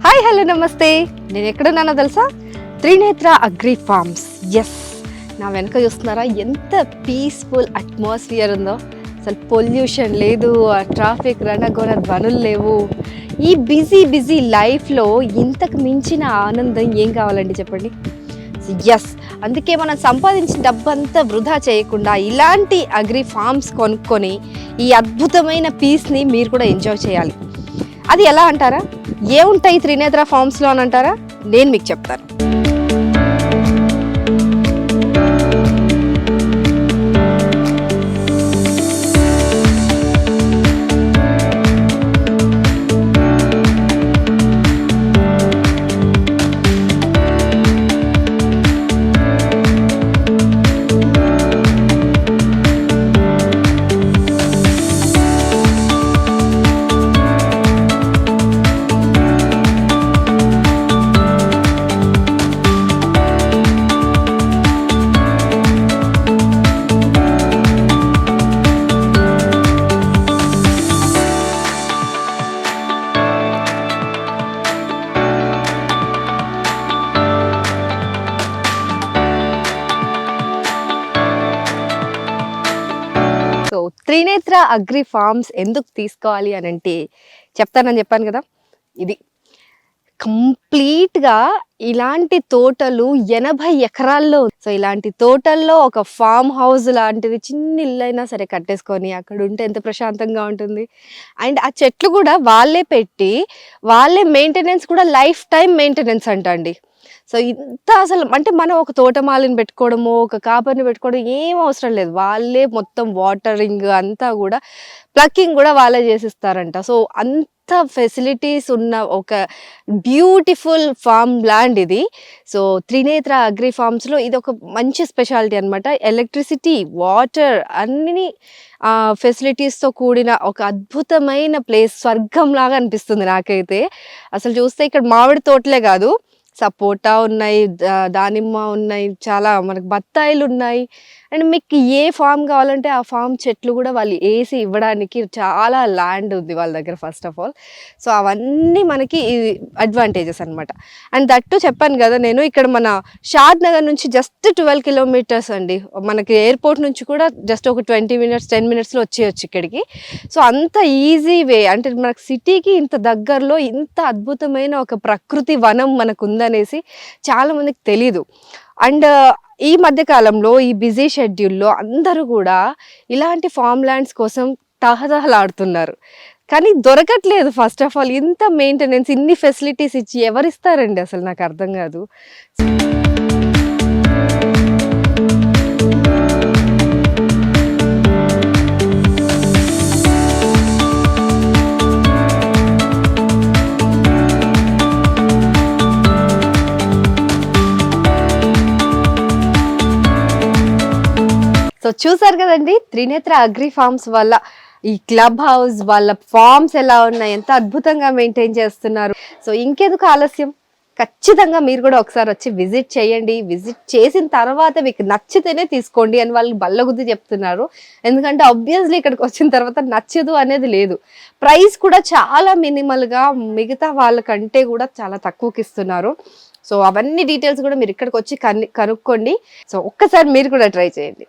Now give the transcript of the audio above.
Hi hello నమస్తే. నేను ఎక్కడున్నానో తెలుసా? Trinetra agri forms. ఎస్, నా వెనక చూస్తున్నారా ఎంత పీస్ఫుల్ అట్మాస్ఫియర్ ఉందో. అసలు పొల్యూషన్ లేదు, ఆ ట్రాఫిక్ రణగొణ ధ్వనులు లేవు. ఈ బిజీ లైఫ్లో ఇంతకు మించిన ఆనందం ఏం కావాలండి చెప్పండి. ఎస్, అందుకే మనం సంపాదించిన డబ్బంతా వృధా చేయకుండా ఇలాంటి అగ్రి ఫార్మ్స్ కొనుక్కొని ఈ అద్భుతమైన పీస్ని మీరు కూడా ఎంజాయ్ చేయాలి. అది ఎలా అంటారా? ఏముంటాయి త్రినేత్ర ఫార్మ్స్లో అని అంటారా? నేను మీకు చెప్తాను. త్రినేత్ర అగ్రి ఫార్మ్స్ ఎందుకు తీసుకోవాలి అని అంటే చెప్తానని చెప్పాను కదా. ఇది కంప్లీట్గా ఇలాంటి తోటలు 80 ఎకరాల్లో. సో ఇలాంటి తోటల్లో ఒక ఫామ్ హౌస్ లాంటిది చిన్న ఇల్లైనా సరే కట్టేసుకొని అక్కడ ఉంటే ఎంత ప్రశాంతంగా ఉంటుంది. అండ్ ఆ చెట్లు కూడా వాళ్ళే పెట్టి వాళ్ళే మెయింటెనెన్స్ కూడా లైఫ్ టైం మెయింటెనెన్స్ అంట అండి. సో ఇంత అసలు అంటే మనం ఒక తోటమాలిని పెట్టుకోవడము, ఒక కాపర్ని పెట్టుకోవడం ఏం అవసరం లేదు. వాళ్ళే మొత్తం వాటరింగ్ అంతా కూడా, ప్లక్కింగ్ కూడా వాళ్ళే చేసిస్తారంట. సో అంత ఫెసిలిటీస్ ఉన్న ఒక బ్యూటిఫుల్ ఫామ్ ల్యాండ్ ఇది. సో త్రినేత్ర అగ్రి ఫార్మ్స్లో ఇది ఒక మంచి స్పెషాలిటీ అనమాట. ఎలక్ట్రిసిటీ, వాటర్ అన్ని ఫెసిలిటీస్తో కూడిన ఒక అద్భుతమైన ప్లేస్. స్వర్గం లాగా అనిపిస్తుంది నాకైతే. అసలు చూస్తే ఇక్కడ మామిడి తోటలే కాదు, సపోటా ఉన్నాయి, దానిమ్మ ఉన్నాయి, చాలా మనకు బత్తాయిలు ఉన్నాయి. అండ్ మీకు ఏ ఫామ్ కావాలంటే ఆ ఫామ్ చెట్లు కూడా వాళ్ళు వేసి ఇవ్వడానికి చాలా ల్యాండ్ ఉంది వాళ్ళ దగ్గర ఫస్ట్ ఆఫ్ ఆల్. సో అవన్నీ మనకి అడ్వాంటేజెస్ అనమాట. అండ్ దట్టు చెప్పాను కదా నేను, ఇక్కడ మన షాద్ నగర్ నుంచి జస్ట్ 12 కిలోమీటర్స్ అండి. మనకి ఎయిర్పోర్ట్ నుంచి కూడా జస్ట్ ఒక 20 మినిట్స్ 10 మినిట్స్లో వచ్చేయచ్చు ఇక్కడికి. సో అంత ఈజీ వే. అంటే మనకు సిటీకి ఇంత దగ్గరలో ఇంత అద్భుతమైన ఒక ప్రకృతి వనం మనకు ఉందనేసి చాలామందికి తెలీదు. అండ్ ఈ మధ్యకాలంలో ఈ బిజీ షెడ్యూల్లో అందరూ కూడా ఇలాంటి ఫామ్ ల్యాండ్స్ కోసం తహతహలాడుతున్నారు, కానీ దొరకట్లేదు. ఫస్ట్ ఆఫ్ ఆల్ ఇంత మెయింటెనెన్స్, ఇన్ని ఫెసిలిటీస్ ఇచ్చి ఎవరిస్తారండి అసలు? నాకు అర్థం కాదు. సో చూసారు కదండి, త్రినేత్ర అగ్రి ఫార్మ్స్ వల్ల ఈ క్లబ్ హౌస్, వాళ్ళ ఫార్మ్స్ ఎలా ఉన్నాయి, ఎంత అద్భుతంగా మెయింటైన్ చేస్తున్నారు. సో ఇంకెందుకు ఆలస్యం, ఖచ్చితంగా మీరు కూడా ఒకసారి వచ్చి విజిట్ చేయండి. విజిట్ చేసిన తర్వాత మీకు నచ్చితేనే తీసుకోండి అని వాళ్ళు బల్లగుద్ది చెప్తున్నారు. ఎందుకంటే ఆబ్వియస్లీ ఇక్కడికి వచ్చిన తర్వాత నచ్చదు అనేది లేదు. ప్రైస్ కూడా చాలా మినిమల్గా మిగతా వాళ్ళకంటే కూడా చాలా తక్కువకి ఇస్తున్నారు. సో అవన్నీ డీటెయిల్స్ కూడా మీరు ఇక్కడికి వచ్చి కనుక్కోండి. సో ఒక్కసారి మీరు కూడా ట్రై చేయండి.